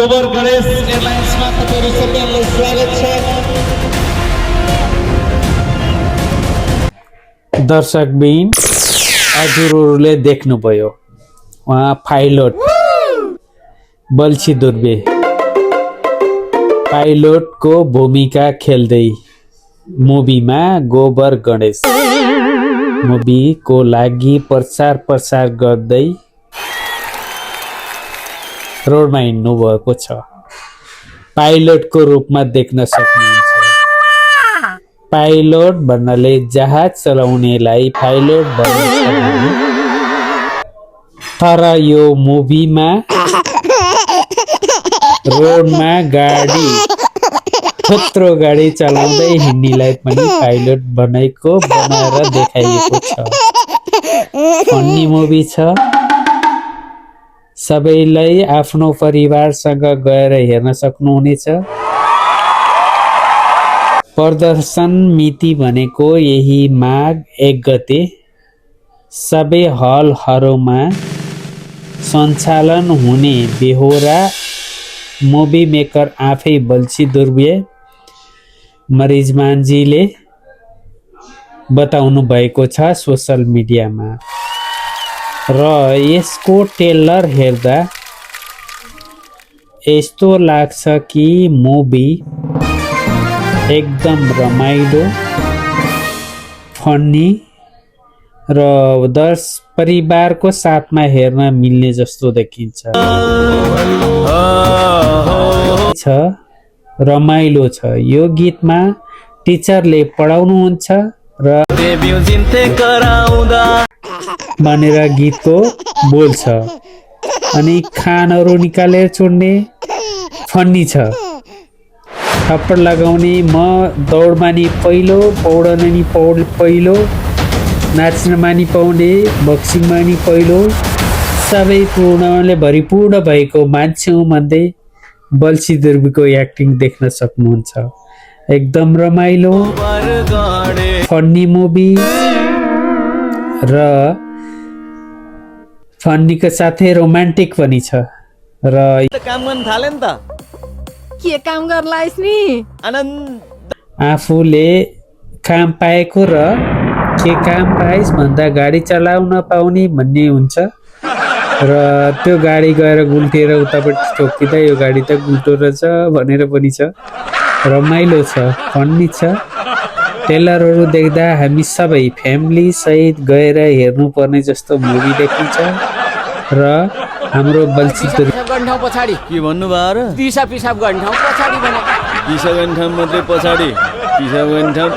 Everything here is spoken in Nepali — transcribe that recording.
गोबर गणेश एयरलाइन्समा तपाईहरु सबैलाई स्वागत छ। दर्शकबिन हजुरहरूले देख्नुभयो उहाँ पाइलट बल्छी दुर्बे पाइलटको भूमिका खेल्दै मुभीमा गोबर गणेश मुभीको लागि प्रचार गर्दै रोडमा हिँड्नु भएको छ। पाइलटको रूपमा देख्न सक्नुहुन्छ। पाइलट भन्नाले जहाज चलाउनेलाई पाइलट भनिन्छ भने, तर यो मुभीमा रोडमा गाडी थोत्रो गाडी चलाउँदै हिँड्नेलाई पनि पाइलट बनाएर देखाइएको छ। फन्नी मुभी छ। सबैलाई आफ्नो परिवारसँग गएर हेर्न सक्नुहुनेछ। प्रदर्शन मिति भनेको यही माघ 1 गते सबै हलहरूमा सञ्चालन हुने बेहोरा मुभी मेकर आफै बल्छी दुर्बे मरिजमानजीले बताउनु भएको छ सोशल मिडियामा। र यसको ट्रेलर हेर्दा यस्तो लाग्छ कि मुभी एकदम रमाइलो, फन्नी र परिवारको साथमा हेर्न मिल्ने जस्तो देखिन्छ। रमाइलो छ। यो गीतमा टिचरले पढाउनुहुन्छ र भनेर गीतको बोल छ। अनि खानहरू निकालेर छोड्ने फन्नी छ। थप्पड लगाउने, म दौडमा नि पहिलो, पौडन नि पहिलो, नाच्नमा नि पाउने, बक्सिङमा नि पहिलो, सबै पूर्णले भरिपूर्ण भएको मान्छे हुँ भन्दै बल्छी दुर्बेको एक्टिङ देख्न सक्नुहुन्छ। एकदम रमाइलो फन्नी मुभी र फन्नीको साथै रोमान्टिक पनि छ। र काम गर्न थाले नि त के काम गर्लाइस नि आनन्द आफूले काम पाएको र के काम पाइस भन्दा गाडी चलाउन पाउने भन्ने हुन्छ। र त्यो गाडी गएर गुल्टेर उतापट्टि ठोकिँदा यो गाडी त गुल्टो रहेछ भनेर पनि छ। रमाइलो छ, फन्नी छ। ट्रेलरहरू देख्दा हामी सबै फ्यामिली सहित गएर हेर्नुपर्ने जस्तो मुभी देखिन्छ। र हाम्रो बल्छी गण्ठाउँ पछाडि के भन्नु भयो र दिशा पिसाब गण्ठाउँ पछाडि भने दिशा गर्ने ठाउँ मात्रै पछाडि, पिसाब गर्ने ठाउँ